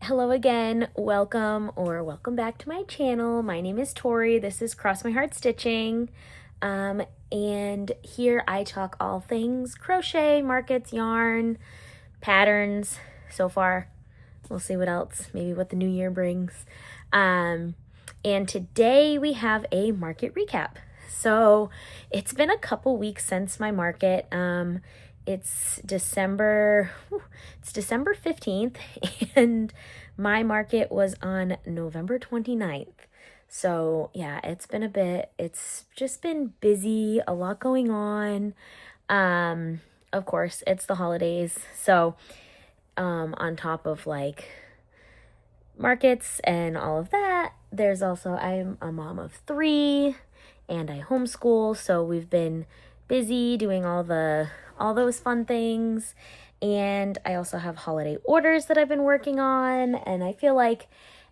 Hello again, welcome back to my channel. My name is Tori. This is Cross My Heart Stitching. And here I talk all things crochet, markets, yarn, patterns so far. We'll see what else, maybe what the new year brings. And today we have a market recap. So it's been a couple weeks since my market. It's December 15th and my market was on November 29th. So yeah, it's been a bit. It's just been busy, a lot going on. Of course, it's the holidays. So on top of like markets and all of that, there's also, I'm a mom of 3 and I homeschool, so we've been busy doing all those fun things. And I also have holiday orders that I've been working on, and I feel like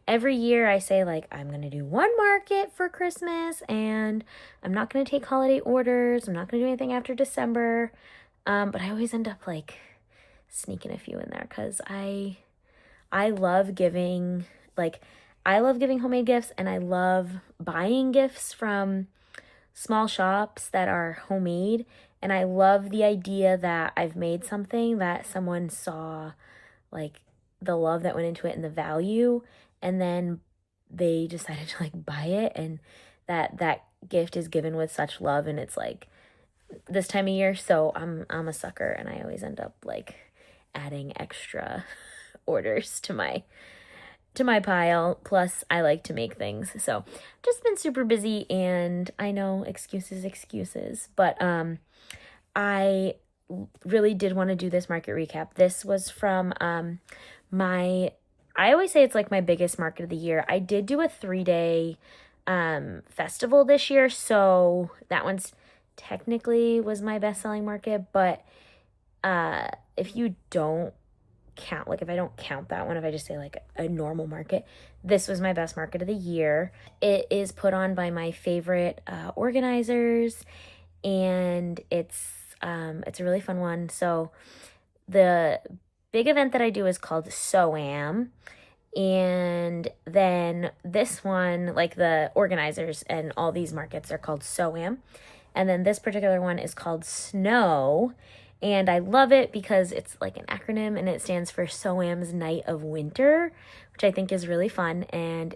every year I say like I'm going to do one market for Christmas and I'm not going to take holiday orders. I'm not going to do anything after December. But I always end up like sneaking a few in there cuz I love giving homemade gifts, and I love buying gifts from small shops that are homemade. And I love the idea that I've made something that someone saw, like the love that went into it and the value, and then they decided to like buy it, and that gift is given with such love, and it's like this time of year. So I'm a sucker, and I always end up like adding extra orders to my pile. Plus I like to make things. So just been super busy, and I know excuses, but I really did want to do this market recap. This was from I always say it's like my biggest market of the year. I did do a 3-day festival this year, so that one's technically was my best-selling market. But if you don't count, like if I don't count that one, if I just say like a normal market, this was my best market of the year. It is put on by my favorite organizers, and it's a really fun one. So the big event that I do is called So-Am, and then this one, like the organizers and all these markets are called So-Am, and then this particular one is called Snow. And I love it because it's like an acronym, and it stands for So-Am's Night of Winter, which I think is really fun. And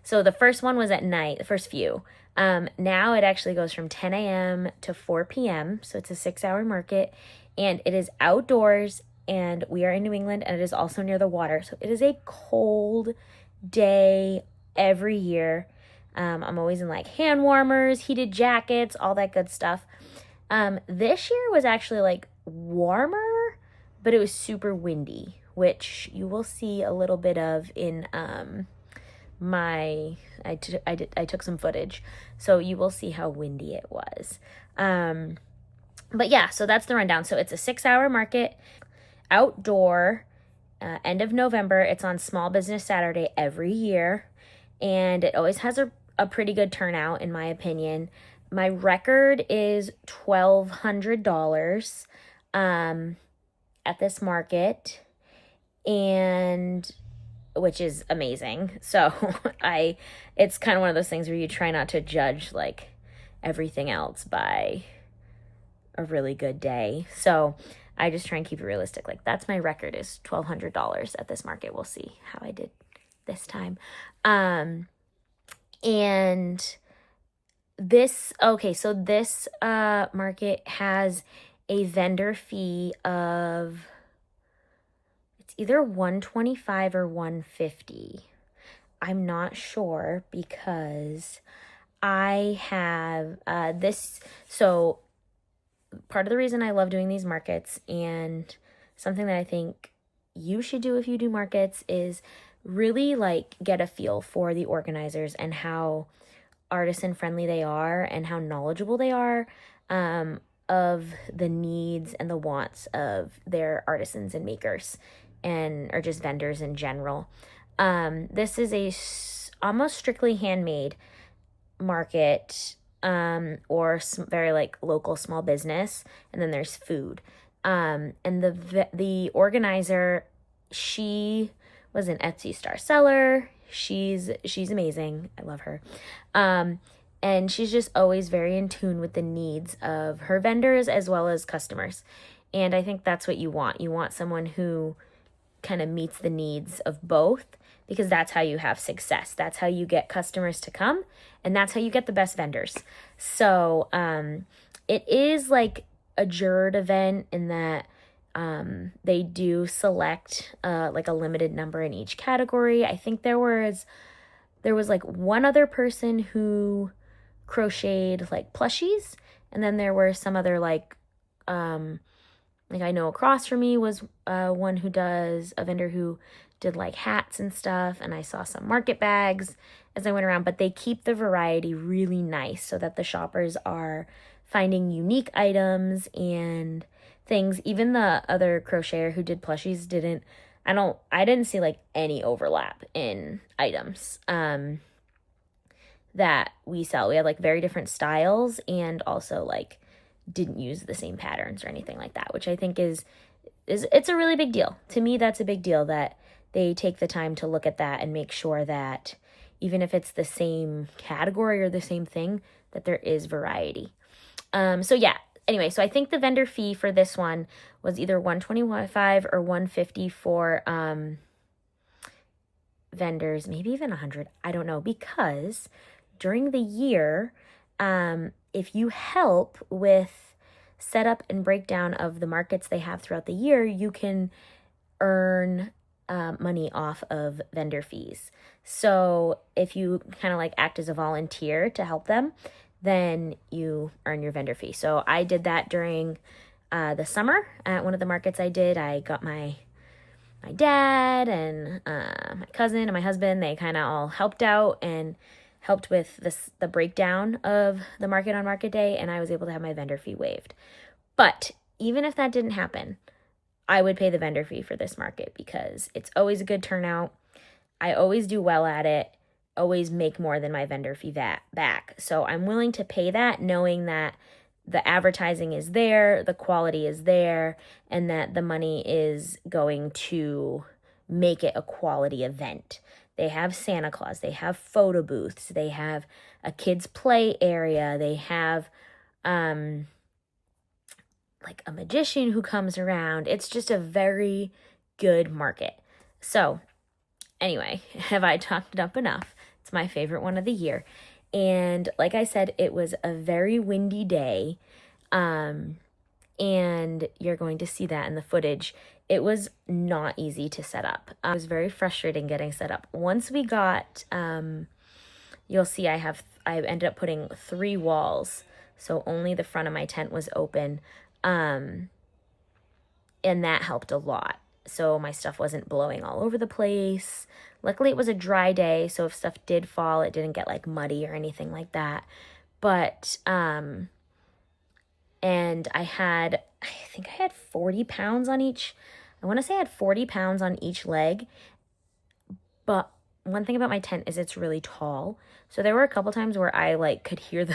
so the first one was at night, the first few. Now it actually goes from 10 a.m. to 4 p.m. So it's a 6-hour market, and it is outdoors, and we are in New England, and it is also near the water. So it is a cold day every year. I'm always in like hand warmers, heated jackets, all that good stuff. This year was actually like warmer, but it was super windy, which you will see a little bit of in I took some footage, so you will see how windy it was. But yeah, so that's the rundown. So it's a 6-hour market, outdoor, end of November. It's on Small Business Saturday every year, and it always has a pretty good turnout, in my opinion. My record is $1,200 at this market, and which is amazing. So it's kind of one of those things where you try not to judge like everything else by a really good day. So I just try and keep it realistic. Like that's my record, is $1,200 at this market. We'll see how I did this time. And this market has a vendor fee of, it's either $125 or $150. I'm not sure, because I have so part of the reason I love doing these markets, and something that I think you should do if you do markets, is really like get a feel for the organizers and how artisan friendly they are, and how knowledgeable they are of the needs and the wants of their artisans and makers, or just vendors in general. This is almost strictly handmade market, or very like local small business, and then there's food. And the organizer, she was an Etsy star seller. She's amazing. I love her. And she's just always very in tune with the needs of her vendors as well as customers. And I think that's what you want. You want someone who kind of meets the needs of both, because that's how you have success. That's how you get customers to come, and that's how you get the best vendors. So it is like a jured event in that they do select like a limited number in each category. I think there was like one other person who crocheted like plushies, and then there were some other like I know across from me was one who does a vendor who did like hats and stuff, and I saw some market bags as I went around, but they keep the variety really nice so that the shoppers are finding unique items and things. Even the other crocheter who did plushies I didn't see like any overlap in items that we sell. We had like very different styles, and also like didn't use the same patterns or anything like that, which I think is it's a really big deal. To me, that's a big deal that they take the time to look at that and make sure that even if it's the same category or the same thing, that there is variety. So yeah, anyway, so I think the vendor fee for this one was either $125 or $150 for vendors, maybe even $100. I don't know, because during the year, if you help with setup and breakdown of the markets they have throughout the year, you can earn money off of vendor fees. So if you kind of like act as a volunteer to help them, then you earn your vendor fee. So I did that during the summer at one of the markets I did. I got my dad and my cousin and my husband. They kind of all helped out and helped with the breakdown of the market on market day, and I was able to have my vendor fee waived. But even if that didn't happen, I would pay the vendor fee for this market because it's always a good turnout. I always do well at it, always make more than my vendor fee back. So I'm willing to pay that, knowing that the advertising is there, the quality is there, and that the money is going to make it a quality event. They have Santa Claus, they have photo booths, they have a kids play area, they have like a magician who comes around. It's just a very good market. So anyway, have I talked it up enough? It's my favorite one of the year. And like I said, it was a very windy day. And you're going to see that in the footage. It was not easy to set up. It was very frustrating getting set up. Once we got, you'll see I ended up putting 3 walls. So only the front of my tent was open. And that helped a lot. So my stuff wasn't blowing all over the place. Luckily, it was a dry day, so if stuff did fall, it didn't get like muddy or anything like that. But, and I think I had 40 pounds on each. I want to say I had 40 pounds on each leg. But one thing about my tent is it's really tall. So there were a couple times where I like could hear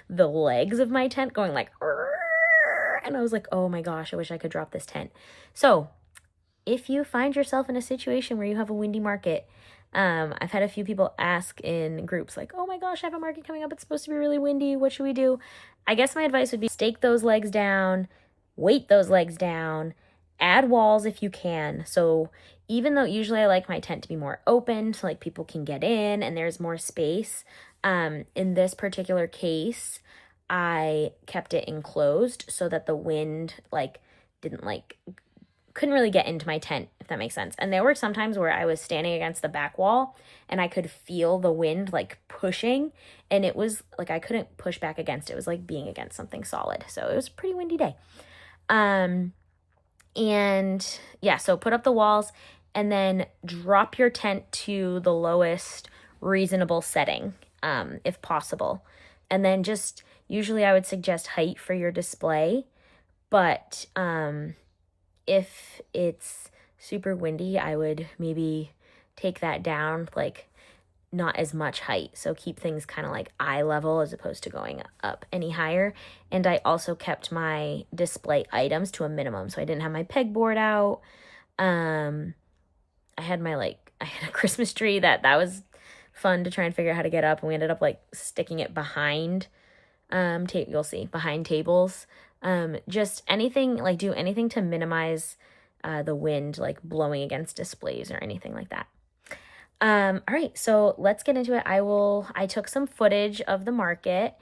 the legs of my tent going like, and I was like, oh my gosh, I wish I could drop this tent. So if you find yourself in a situation where you have a windy market, I've had a few people ask in groups like, oh my gosh, I have a market coming up. It's supposed to be really windy. What should we do? I guess my advice would be stake those legs down, weight those legs down, add walls if you can. So even though usually I like my tent to be more open so like people can get in and there's more space, in this particular case, I kept it enclosed so that the wind couldn't really get into my tent, if that makes sense. And there were some times where I was standing against the back wall and I could feel the wind like pushing, and it was like I couldn't push back against it. It was like being against something solid. So it was a pretty windy day. And yeah, so put up the walls and then drop your tent to the lowest reasonable setting, if possible. And then just usually I would suggest height for your display, but if it's super windy, I would maybe take that down, like not as much height. So keep things kind of like eye level as opposed to going up any higher. And I also kept my display items to a minimum. So I didn't have my pegboard out. I had my like I had a Christmas tree that was fun to try and figure out how to get up, and we ended up like sticking it behind you'll see behind tables. Just anything, like do anything to minimize the wind like blowing against displays or anything like that. All right, so let's get into it. I took some footage of the market,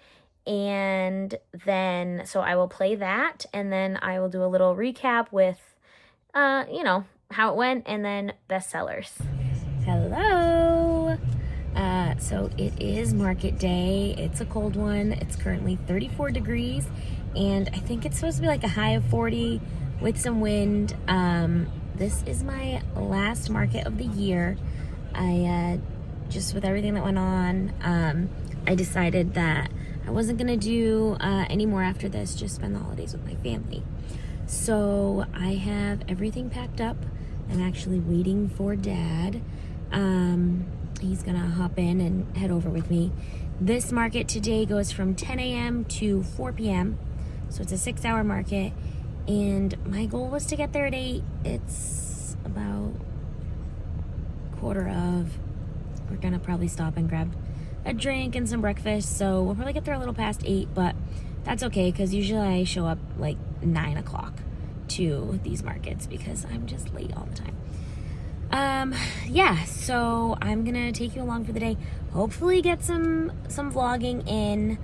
and then so I will play that, and then I will do a little recap with you know, how it went, and then bestsellers. Hello. So it is market day. It's a cold one. It's currently 34 degrees, and I think it's supposed to be like a high of 40 with some wind. This is my last market of the year. I just with everything that went on, I decided that I wasn't gonna do any more after this, just spend the holidays with my family. So I have everything packed up. I'm actually waiting for Dad. He's gonna hop in and head over with me. This market today goes from 10 a.m. to 4 p.m. So it's a 6-hour market, and my goal was to get there at 8. It's about quarter of. We're gonna probably stop and grab a drink and some breakfast, so we'll probably get there a little past 8, but that's okay, because usually I show up like 9 o'clock to these markets because I'm just late all the time. Yeah, so I'm gonna take you along for the day, hopefully get some vlogging in,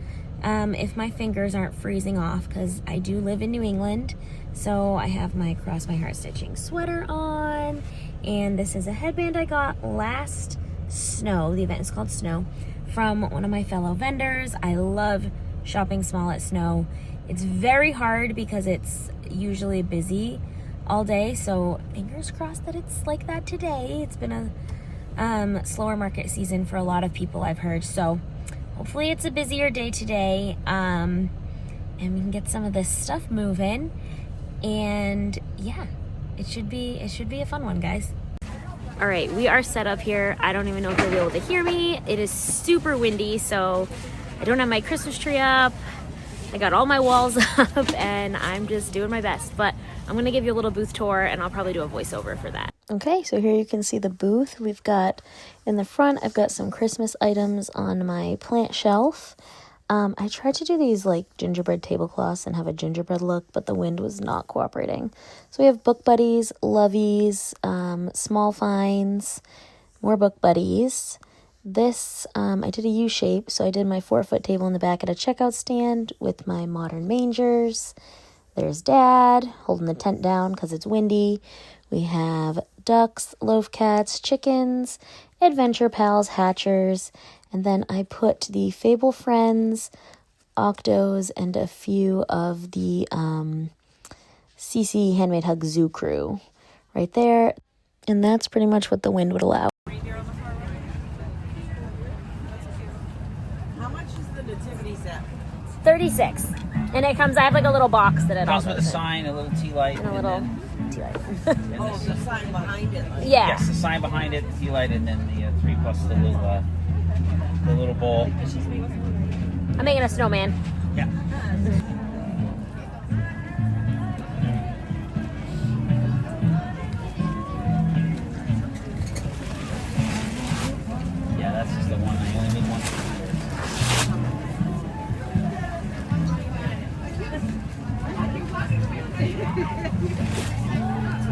if my fingers aren't freezing off, because I do live in New England. So I have my Cross My Heart Stitching sweater on, and this is a headband I got last Snow. The event is called Snow, from one of my fellow vendors. I love shopping small at Snow. It's very hard because it's usually busy all day, so fingers crossed that it's like that today. It's been a slower market season for a lot of people, I've heard, so hopefully it's a busier day today, and we can get some of this stuff moving. And yeah, it should be a fun one, guys. All right, we are set up here. I don't even know if you'll be able to hear me. It is super windy, so I don't have my Christmas tree up. I got all my walls up, and I'm just doing my best. But I'm gonna give you a little booth tour, and I'll probably do a voiceover for that. Okay, so here you can see the booth. We've got, in the front, I've got some Christmas items on my plant shelf. I tried to do these like gingerbread tablecloths and have a gingerbread look, but the wind was not cooperating. So we have Book Buddies, Loveys, Small Finds, more Book Buddies. This, I did a U shape, so I did my 4-foot table in the back at a checkout stand with my modern mangers. There's Dad holding the tent down because it's windy. We have ducks, loaf cats, chickens, adventure pals, hatchers, and then I put the Fable Friends, Octos, and a few of the CC Handmade Hugs Zoo crew right there. And that's pretty much what the wind would allow. How much is the nativity set? $36. And it comes, I have like a little box that it comes all with a sign, a little tea light, and a little tea light. Oh, the sign behind it. Like. Yeah. Yes, the sign behind it, the tea light, and then the 3 plus the little bowl. I'm making a snowman. Yeah. Yeah, that's just the one. I only need one.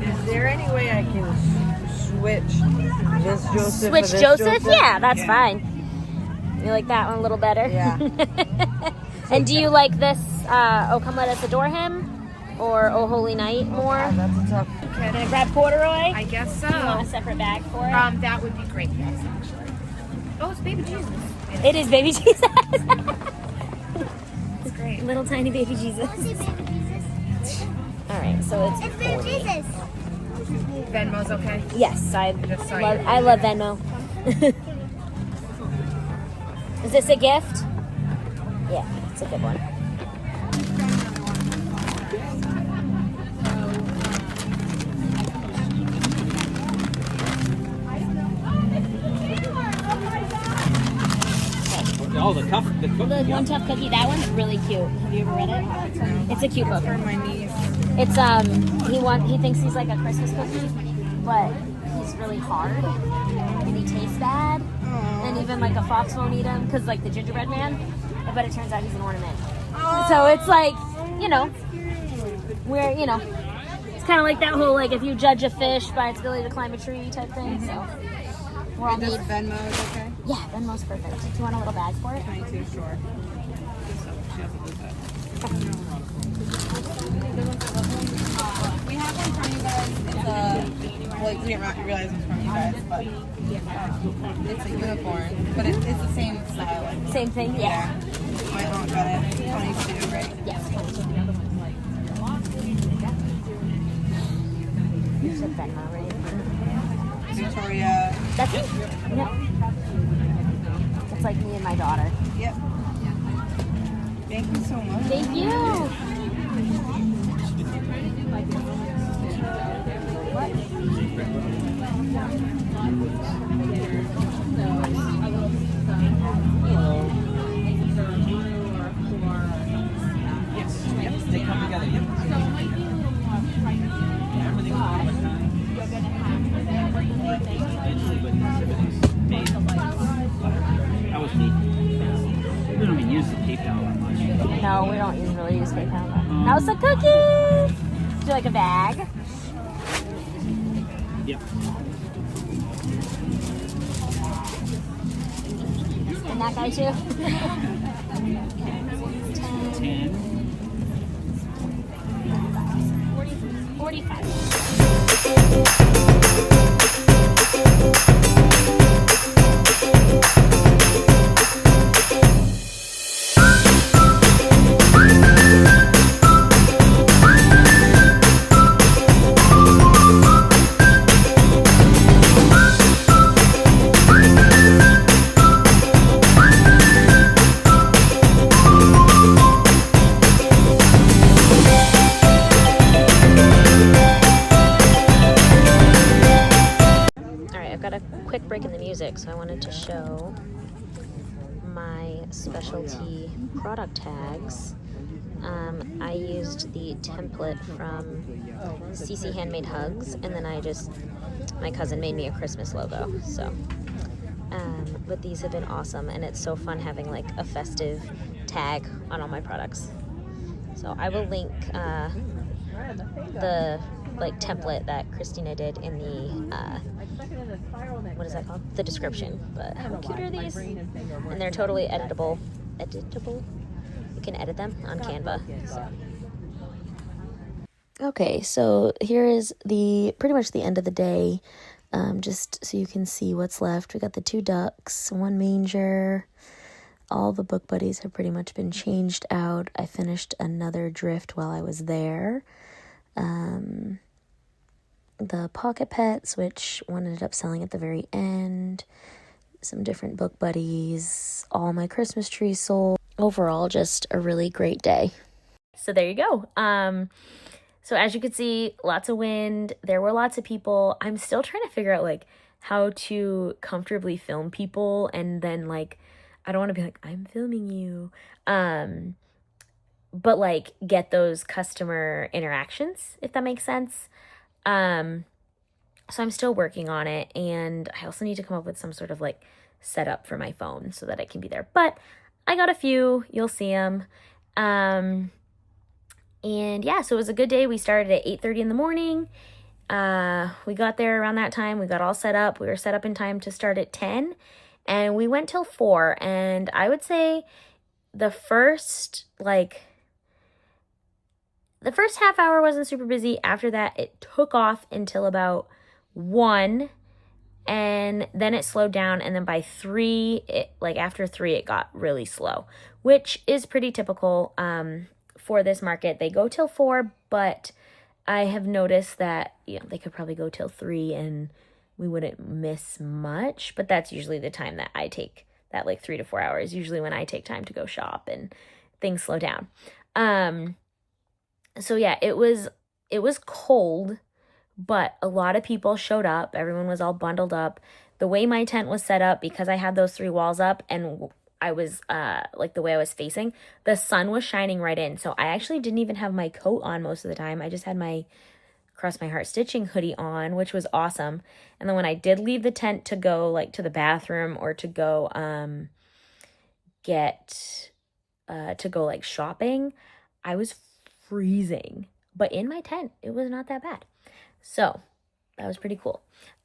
Is there any way I can switch this Joseph? Switch for this Joseph? Yeah, that's fine. You like that one a little better? Yeah. And do you like this, Oh Come Let Us Adore Him, or Oh Holy Night more? That's a tough. Can I grab corduroy? I guess so. Do you want a separate bag for it? That would be great, yes, actually. Oh, it's baby Jesus. It is baby Jesus. It's great. Little tiny baby Jesus. All right, so it's baby Jesus. Venmo's okay? Yes, I Just saw love, you. I love Venmo. Is this a gift? Yeah, it's a good one. Oh, the cookie. The One Tough Cookie, that one's really cute. Have you ever read it? It's a cute book. For my niece. It's he thinks he's like a Christmas cookie, but he's really hard and he tastes bad. And even like a fox won't eat him because like the gingerbread man, but it turns out he's an ornament. So it's like, you know, we're, you know, it's kind of like that whole like if you judge a fish by its ability to climb a tree type thing. So we're all Does made. Venmo is okay? Yeah, Venmo's perfect. Do you want a little bag for it? 22, sure. We have one from you guys. It's well, we didn't realize it was from you guys, but it's a unicorn, but it's the same style. Like, Same thing, yeah. My aunt got it. 22, right? Yes, 22. You said Venmo, right? Victoria. That's it? Yep. It's like me and my daughter. Yep. Thank you so much. Thank you. Yes. Yep. They come together. Yep. Everything was pretty much done. Eventually, but made. That was neat. We don't even use the PayPal that much. No, we don't usually use PayPal. How's the cookie? Do you like a bag? Yep. And that guy too? 10. 45. Break in the music, so I wanted to show my specialty product tags. I used the template from CC Handmade Hugs, and then my cousin made me a Christmas logo. So, but these have been awesome, and it's so fun having like a festive tag on all my products. So I will link the like template that Christina did in the what is that called? The description. But how cute are these? And they're totally editable. You can edit them on Canva. So. Okay, so here is pretty much the end of the day. Just so you can see what's left. We got the 2 ducks, 1 manger. All the book buddies have pretty much been changed out. I finished another drift while I was there. The pocket pets, which one ended up selling at the very end. Some different book buddies. All my Christmas trees sold. Overall, just a really great day. So there you go. So as you can see, lots of wind. There were lots of people. I'm still trying to figure out like how to comfortably film people, and then like I don't want to be like, I'm filming you. But like get those customer interactions, if that makes sense. So I'm still working on it, and I also need to come up with some sort of like setup for my phone so that it can be there. But I got a few, you'll see them. And yeah, so it was a good day. We started at 8:30 in the morning. We got there around that time. We got all set up. We were set up in time to start at 10, and we went till 4. And I would say the first half hour wasn't super busy. After that, it took off until about 1, and then it slowed down. And then by 3, after 3, it got really slow, which is pretty typical for this market. They go till 4, but I have noticed that they could probably go till 3 and we wouldn't miss much. But that's usually the time that I take, that like 3 to 4 hours, usually when I take time to go shop and things slow down. So yeah, it was cold, but a lot of people showed up. Everyone was all bundled up. The way my tent was set up, because I had those 3 walls up and I was the way I was facing, the sun was shining right in. So I actually didn't even have my coat on most of the time. I just had my Cross My Heart Stitching hoodie on, which was awesome. And then when I did leave the tent to go like to the bathroom or to go like shopping, I was freezing. But in my tent, it was not that bad. So that was pretty cool.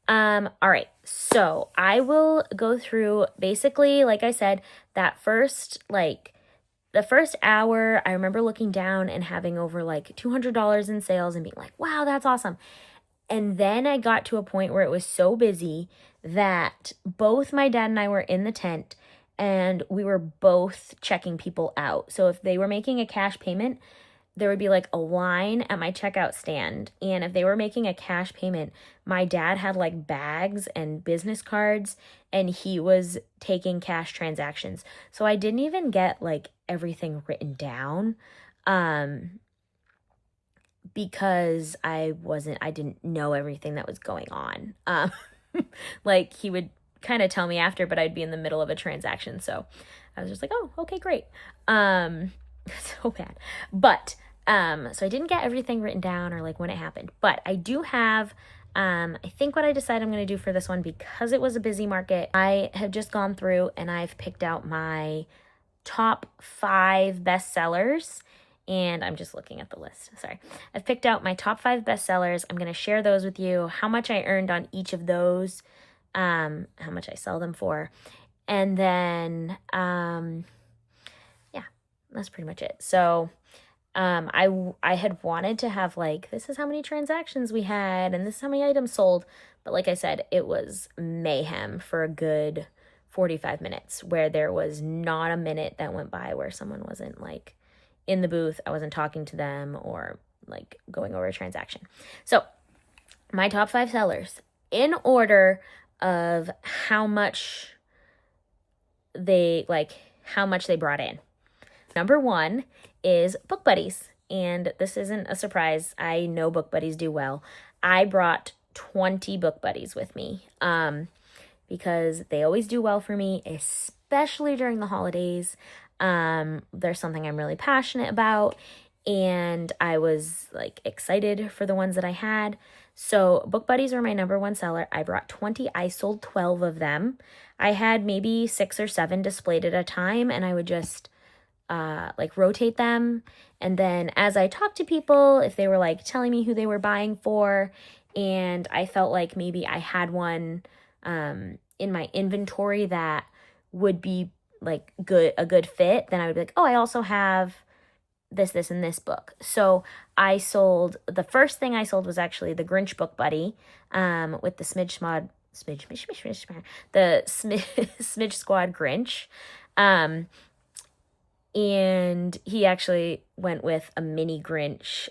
All right, so I will go through basically, like I said, that first, like, the first hour, I remember looking down and having over like $200 in sales and being like, wow, that's awesome. And then I got to a point where it was so busy that both my dad and I were in the tent and we were both checking people out. So if they were making a cash payment, there would be like a line at my checkout stand. And if they were making a cash payment, my dad had like bags and business cards and he was taking cash transactions. So I didn't even get like everything written down because I didn't know everything that was going on. Like he would kind of tell me after, but I'd be in the middle of a transaction. So I was just like, oh, okay, great. So bad. But so I didn't get everything written down or like when it happened, but I do have I think what I decided I'm going to do for this one, because it was a busy market, I have just gone through and I've picked out my top 5 bestsellers. And I'm just looking at the list. Sorry. I've picked out my top 5 bestsellers. I'm going to share those with you, how much I earned on each of those, how much I sell them for. And then, yeah, that's pretty much it. So, I had wanted to have like, this is how many transactions we had and this is how many items sold. But like I said, it was mayhem for a good 45 minutes where there was not a minute that went by where someone wasn't like in the booth. I wasn't talking to them or like going over a transaction. So my top 5 sellers in order of how much they brought in. Number 1 is Book Buddies. And this isn't a surprise. I know Book Buddies do well. I brought 20 Book Buddies with me because they always do well for me, especially during the holidays. There's something I'm really passionate about, and I was like excited for the ones that I had. So Book Buddies were my number 1 seller. I brought 20. I sold 12 of them. I had maybe 6 or 7 displayed at a time, and I would just like rotate them. And then as I talked to people, if they were like telling me who they were buying for, and I felt like maybe I had one in my inventory that would be like a good fit, then I would be like, oh, I also have this, and this book. So the first thing I sold was actually the Grinch Book Buddy with the Smidge Squad Grinch. And he actually went with a mini Grinch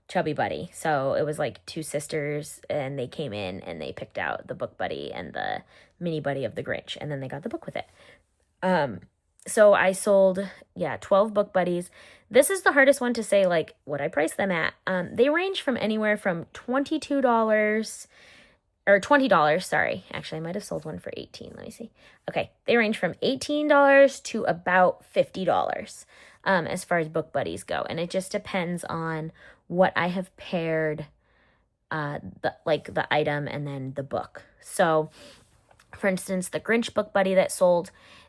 Chubby Buddy. So it was like 2 sisters, and they came in and they picked out the Book Buddy and the mini buddy of the Grinch, and then they got the book with it. So I sold 12 Book Buddies. This is the hardest one to say like what I priced them at. They range from anywhere from $22 or $20, sorry. Actually, I might have sold one for $18. Let me see. Okay, they range from $18 to about $50 as far as Book Buddies go. And it just depends on what I have paired the item and then the book. So, for instance, the Grinch Book Buddy that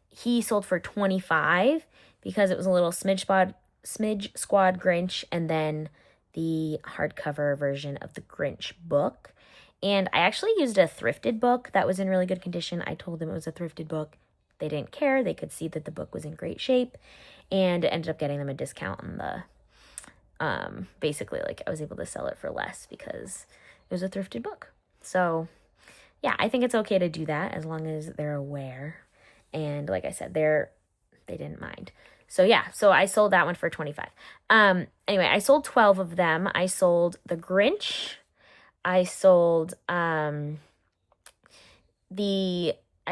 he sold for $25 because it was a little Smidge Squad Grinch and then the hardcover version of the Grinch book. And I actually used a thrifted book that was in really good condition. I told them it was a thrifted book. They didn't care. They could see that the book was in great shape, and it ended up getting them a discount on the, basically like I was able to sell it for less because it was a thrifted book. So yeah, I think it's okay to do that as long as they're aware. And like I said, they didn't mind. So yeah, so I sold that one for $25. Anyway, I sold 12 of them. I sold the Grinch. I sold I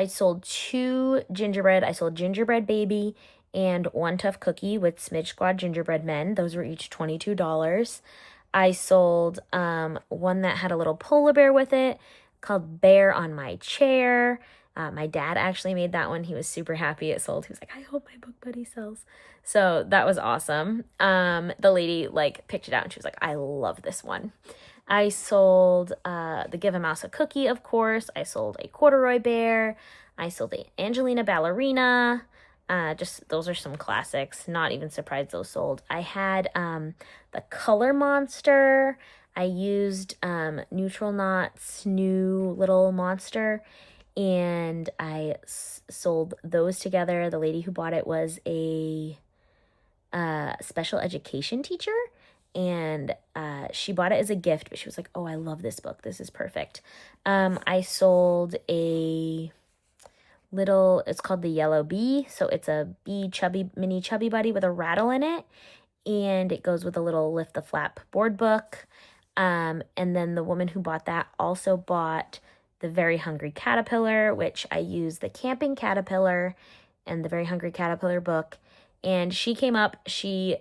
sold 2 gingerbread. I sold Gingerbread Baby and One Tough Cookie with Smidge Squad Gingerbread Men. Those were each $22. I sold one that had a little polar bear with it called Bear on My Chair. My dad actually made that one. He was super happy it sold. He was like, I hope my book buddy sells. So that was awesome. The lady like picked it out and she was like, I love this one. I sold the Give a Mouse a Cookie, of course. I sold a Corduroy Bear. I sold a Angelina Ballerina. Just those are some classics. Not even surprised those sold. I had the Color Monster. I used Neutral Knots' new little monster, and I sold those together. The lady who bought it was a special education teacher, and she bought it as a gift, but she was like, oh, I love this book. This is perfect. I sold a little, it's called the Yellow Bee. So it's a bee mini chubby buddy with a rattle in it. And it goes with a little Lift the Flap board book. And then the woman who bought that also bought the Very Hungry Caterpillar, which I used the Camping Caterpillar and the Very Hungry Caterpillar book. And she came up, she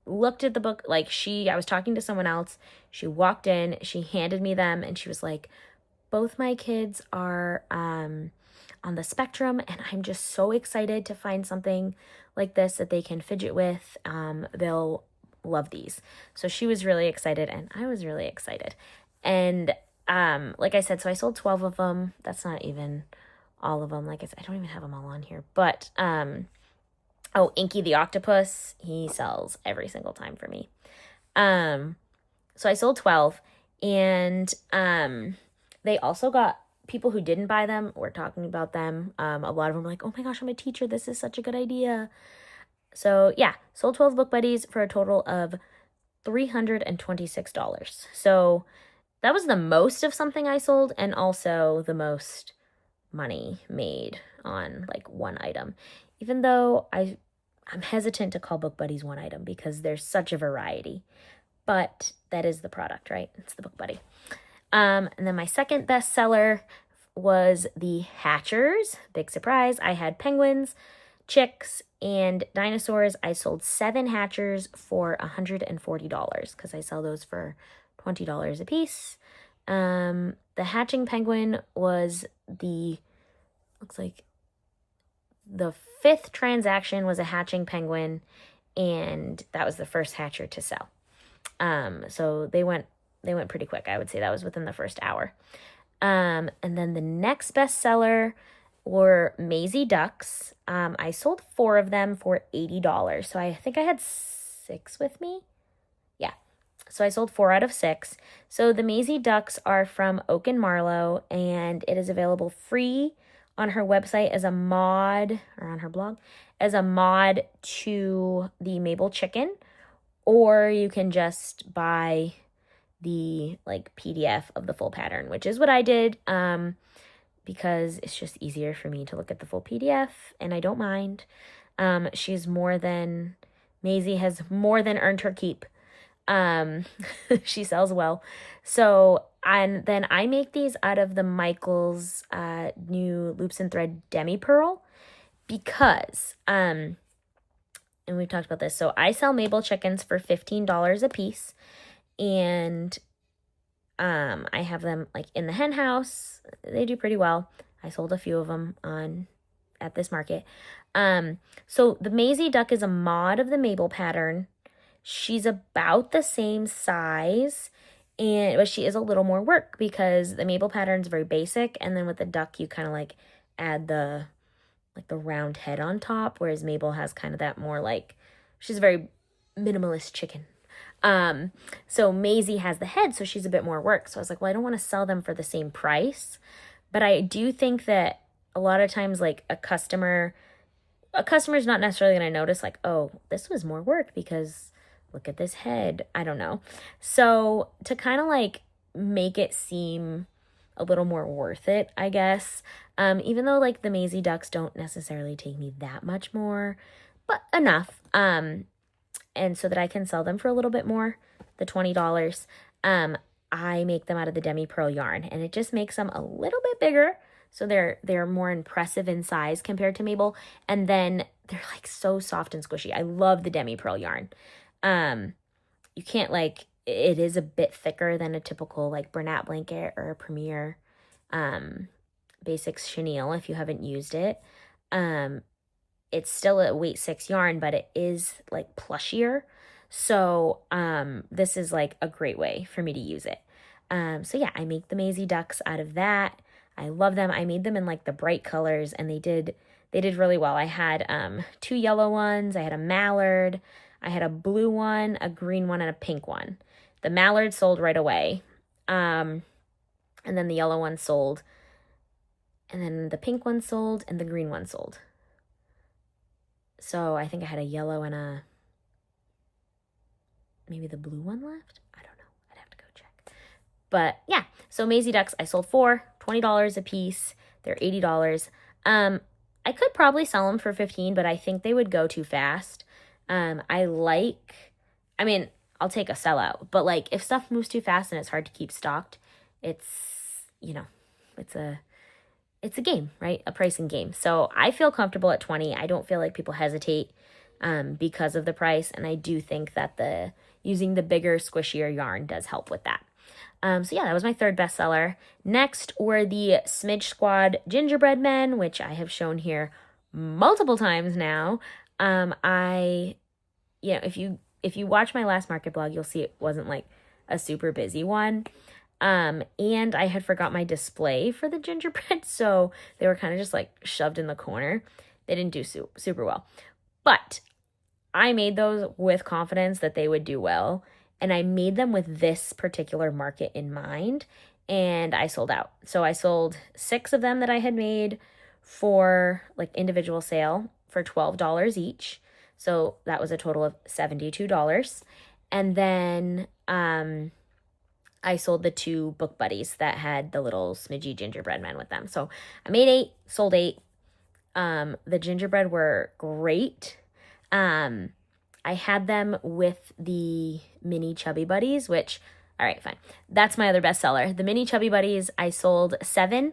looked at the book, like I was talking to someone else. She walked in, she handed me them, and she was like, both my kids are on the spectrum, and I'm just so excited to find something like this that they can fidget with. They'll love these. So she was really excited, and I was really excited. And like I said, so I sold 12 of them. That's not even all of them. Like I said, I don't even have them all on here. But, oh, Inky the Octopus, he sells every single time for me. So I sold 12, and they also got people who didn't buy them were talking about them. A lot of them were like, oh my gosh, I'm a teacher. This is such a good idea. So yeah, sold 12 book buddies for a total of $326. So that was the most of something I sold, and also the most money made on like one item. Even though I'm hesitant to call book buddies one item because there's such a variety. But that is the product, right? It's the book buddy. And then my second bestseller was the Hatchers. Big surprise. I had penguins, chicks, and dinosaurs. I sold 7 Hatchers for $140 because I sell those for $20 a piece. The hatching penguin was looks like the 5th transaction was a hatching penguin, and that was the first hatcher to sell. So they went pretty quick. I would say that was within the first hour. And then the next bestseller were Maisie ducks. I sold 4 of them for $80. So I think I had 6 with me. Yeah. So I sold 4 out of 6. So the Maisie ducks are from Oak+Marlow, and it is available free on her website as a mod, or on her blog, as a mod to the Mabel chicken, or you can just buy the like PDF of the full pattern, which is what I did, because it's just easier for me to look at the full PDF, and I don't mind. Maisie has more than earned her keep. She sells well. So, and then I make these out of the Michaels new Loops and Thread Demi Pearl, because and we've talked about this. So I sell Mabel chickens for $15 a piece, and I have them like in the hen house. They do pretty well. I sold a few of them at this market. So the Maisie duck is a mod of the Mabel pattern. She's about the same size, but she is a little more work because the Mabel pattern is very basic, and then with the duck you kind of like add the round head on top, whereas Mabel has kind of that more like, she's a very minimalist chicken. So Maisie has the head, so she's a bit more work. So I was like, well, I don't want to sell them for the same price, but I do think that a lot of times like a customer's not necessarily going to notice like, oh, this was more work because look at this head. I don't know. So to kind of like make it seem a little more worth it, I guess, even though like the Maisie ducks don't necessarily take me that much more, but enough, and so that I can sell them for a little bit more, the $20, I make them out of the Demi Pearl yarn, and it just makes them a little bit bigger, so they're more impressive in size compared to Mabel, and then they're like so soft and squishy. I love the Demi Pearl yarn. You can't like, it is a bit thicker than a typical like Bernat blanket or a Premier Basics Chenille if you haven't used it. It's still a weight 6 yarn, but it is like plushier. So this is like a great way for me to use it. So yeah, I make the Maisie ducks out of that. I love them. I made them in like the bright colors, and they did really well. I had 2 yellow ones, I had a mallard, I had a blue one, a green one, and a pink one. The mallard sold right away. And then the yellow one sold. And then the pink one sold, and the green one sold. So I think I had a yellow and maybe the blue one left. I don't know. I'd have to go check. But yeah, so Maisie ducks, I sold 4, $20 a piece. They're $80. I could probably sell them for $15, but I think they would go too fast. I'll take a sellout, but like if stuff moves too fast and it's hard to keep stocked, it's a game, right? A pricing game. So I feel comfortable at 20. I don't feel like people hesitate because of the price, and I do think that using the bigger, squishier yarn does help with that. So yeah, that was my third bestseller. Next were the Smidge Squad Gingerbread Men, which I have shown here multiple times now. If you watch my last market blog, you'll see it wasn't like a super busy one. And I had forgot my display for the gingerbread, so they were kind of just like shoved in the corner. They didn't do super well. But I made those with confidence that they would do well, and I made them with this particular market in mind, and I sold out. So I sold 6 of them that I had made for like individual sale for $12 each. So that was a total of $72. And then I sold the 2 book buddies that had the little smidgy gingerbread men with them. So I made 8, sold 8. The gingerbread were great. I had them with the mini chubby buddies, which, all right, fine. That's my other bestseller. The mini chubby buddies, I sold 7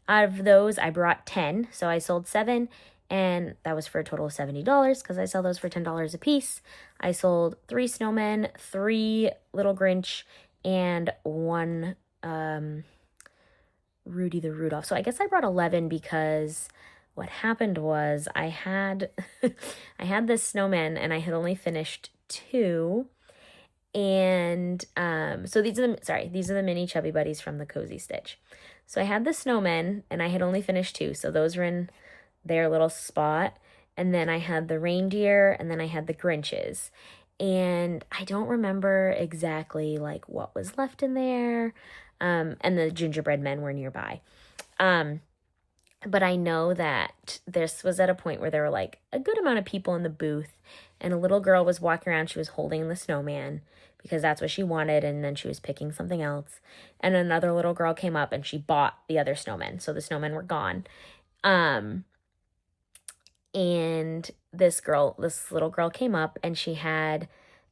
out of those. I brought 10, so I sold 7, and that was for a total of $70 because I sell those for $10 a piece. I sold 3 snowmen, 3 little Grinch, and 1 Rudy the Rudolph. So I guess I brought 11 because what happened was I had this snowman and I had only finished 2. And so these are the mini chubby buddies from the Cosy Stitch. So I had the snowmen and I had only finished 2. So those were in their little spot. And then I had the reindeer, and then I had the Grinches. And I don't remember exactly like what was left in there. And the gingerbread men were nearby. But I know that this was at a point where there were like a good amount of people in the booth, and a little girl was walking around. She was holding the snowman because that's what she wanted, and then she was picking something else. And another little girl came up and she bought the other snowmen. So the snowmen were gone. And this little girl came up and she had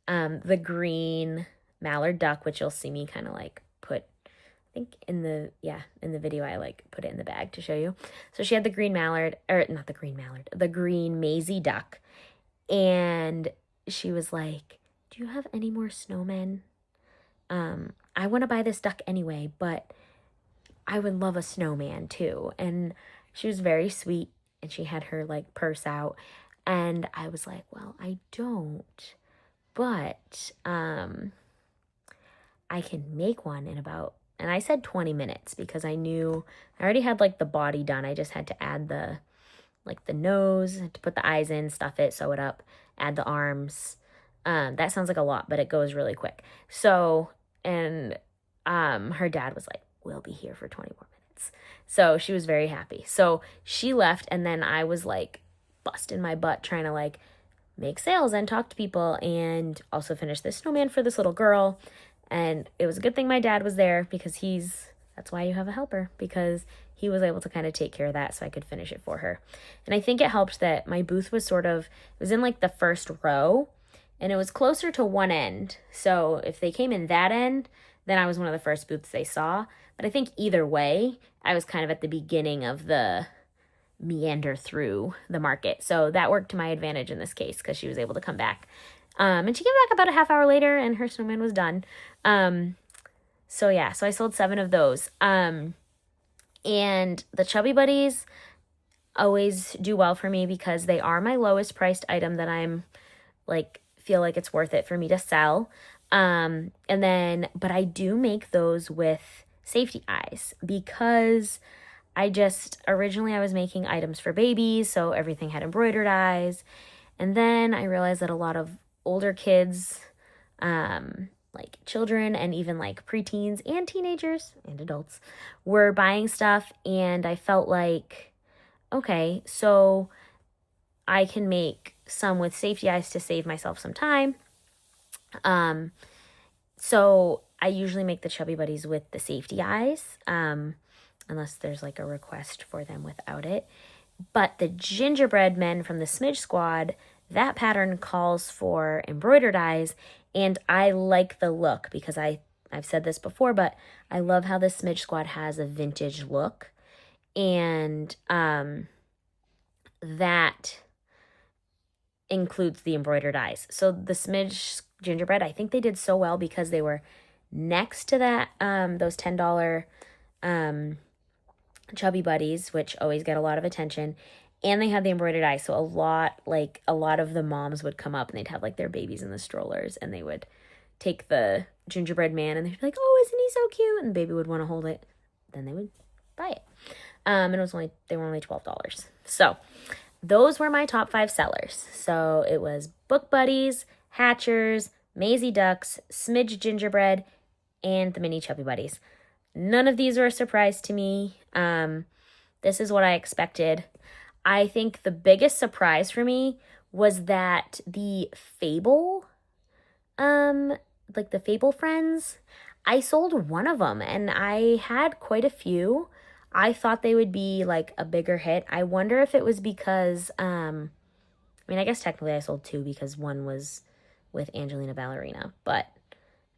the green mallard duck, which you'll see me kind of like put, I think in the video I like put it in the bag to show you. So she had the green the green Maisie duck. And she was like, "Do you have any more snowmen? I want to buy this duck anyway, but I would love a snowman too." And she was very sweet, and she had her like purse out, and I was like, "Well, I don't, but I can make one in about," and I said 20 minutes because I knew I already had like the body done. I just had to add the nose, to put the eyes in, stuff it, sew it up, add the arms. That sounds like a lot, but it goes really quick. So, and her dad was like, "We'll be here for 20 more minutes." So she was very happy. So she left, and then I was like busting my butt trying to like make sales and talk to people and also finish this snowman for this little girl. And it was a good thing my dad was there because that's why you have a helper, because he was able to kind of take care of that so I could finish it for her. And I think it helped that my booth was it was in like the first row, and it was closer to one end. So if they came in that end, then I was one of the first booths they saw. But I think either way, I was kind of at the beginning of the meander through the market. So that worked to my advantage in this case because she was able to come back. And she came back about a half hour later and her snowman was done. So I sold 7 of those. And the Chubby Buddies always do well for me because they are my lowest priced item that I'm like feel like it's worth it for me to sell. But I do make those with safety eyes because originally I was making items for babies, so everything had embroidered eyes. And then I realized that a lot of older kids, like children and even like preteens and teenagers and adults were buying stuff. And I felt like, okay, so I can make some with safety eyes to save myself some time. So I usually make the Chubby Buddies with the safety eyes, unless there's like a request for them without it. But the gingerbread men from the Smidge Squad, that pattern calls for embroidered eyes, and I like the look because I've said this before, but I love how the Smidge Squad has a vintage look, and that includes the embroidered eyes. So the Smidge gingerbread, I think they did so well because they were next to that those $10 Chubby Buddies, which always get a lot of attention, and they had the embroidered eyes. So a lot of the moms would come up and they'd have like their babies in the strollers, and they would take the gingerbread man and they'd be like, "Oh, isn't he so cute?" And the baby would want to hold it. Then they would buy it. And they were only $12. So those were my top 5 sellers. So it was Book Buddies, Hatchers, Maisie Ducks, Smidge Gingerbread, and the Mini Chubby Buddies. None of these were a surprise to me. This is what I expected. I think the biggest surprise for me was that the Fable, like the Fable Friends, I sold one of them, and I had quite a few. I thought they would be like a bigger hit. I wonder if it was because, I guess technically I sold 2 because one was with Angelina Ballerina, but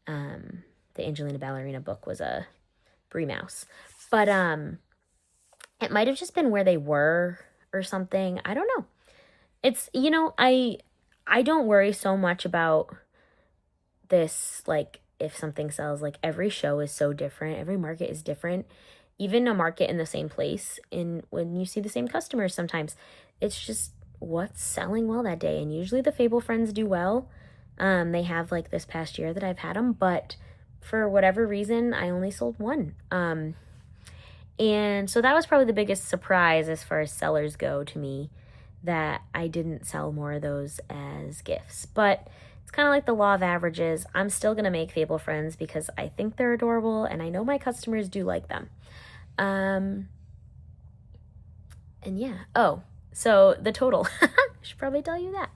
the Angelina Ballerina book was a Brie Mouse. But it might have just been where they were or something. I don't know. It's, I don't worry so much about this, like, if something sells. Like, every show is so different. Every market is different. Even a market in the same place, when you see the same customers sometimes, it's just what's selling well that day. And usually the Fable Friends do well. They have, like, this past year that I've had them, but for whatever reason, I only sold one. And so that was probably the biggest surprise as far as sellers go to me, that I didn't sell more of those as gifts. But it's kind of like the law of averages. I'm still going to make Fable Friends because I think they're adorable and I know my customers do like them. And yeah. Oh, so the total. I should probably tell you that.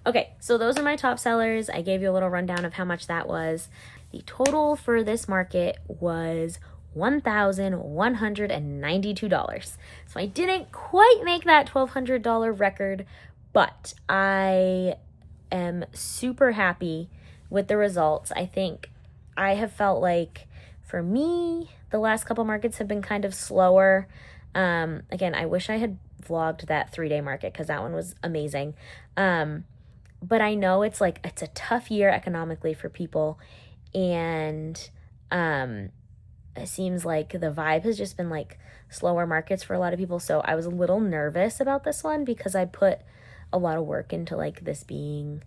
Okay, so those are my top sellers. I gave you a little rundown of how much that was. The total for this market was $1,192. So I didn't quite make that $1,200 record, but I am super happy with the results. I think I have felt like, for me, the last couple markets have been kind of slower. Again, I wish I had vlogged that 3-day market because that one was amazing. But I know it's a tough year economically for people, and it seems like the vibe has just been like slower markets for a lot of people. So I was a little nervous about this one because I put a lot of work into like this being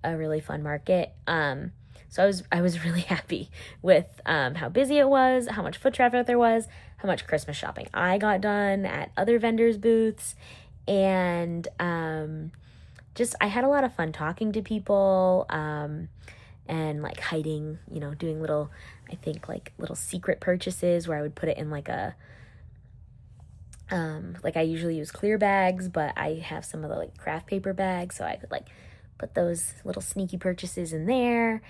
a really fun market. So I was really happy with how busy it was, how much foot traffic there was, how much Christmas shopping I got done at other vendors' booths, and just I had a lot of fun talking to people, and like hiding, doing little, I think like little secret purchases where I would put it in like a, like I usually use clear bags, but I have some of the like craft paper bags, so I could like put those little sneaky purchases in there.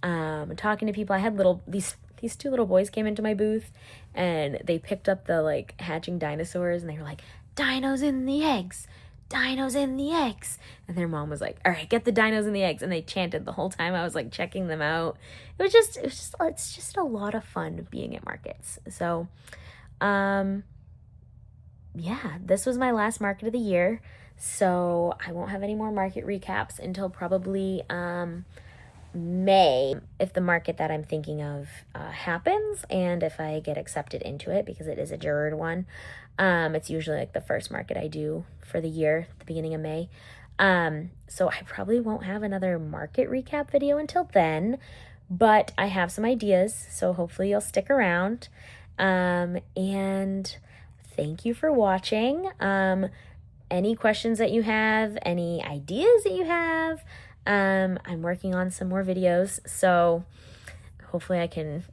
Talking to people, I had these 2 little boys came into my booth, and they picked up the like hatching dinosaurs, and they were like, "Dinos in the eggs, dinos in the eggs." And their mom was like, "All right, get the dinos in the eggs." And they chanted the whole time I was like checking them out. It's just a lot of fun being at markets. So, yeah, this was my last market of the year. So I won't have any more market recaps until probably, May, if the market that I'm thinking of happens, and if I get accepted into it, because it is a juror one. It's usually like the first market I do for the year, the beginning of May. So I probably won't have another market recap video until then, but I have some ideas, so hopefully you'll stick around. And thank you for watching. Any questions that you have, any ideas that you have, I'm working on some more videos, so hopefully I can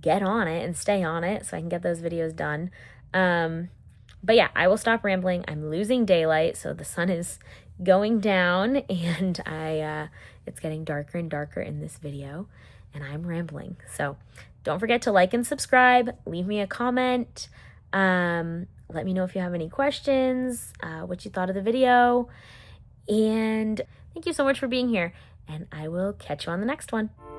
get on it and stay on it so I can get those videos done. But yeah, I will stop rambling. I'm losing daylight, so the sun is going down, and it's getting darker and darker in this video, and I'm rambling. So don't forget to like and subscribe. Leave me a comment. Let me know if you have any questions, what you thought of the video, and thank you so much for being here, and I will catch you on the next one.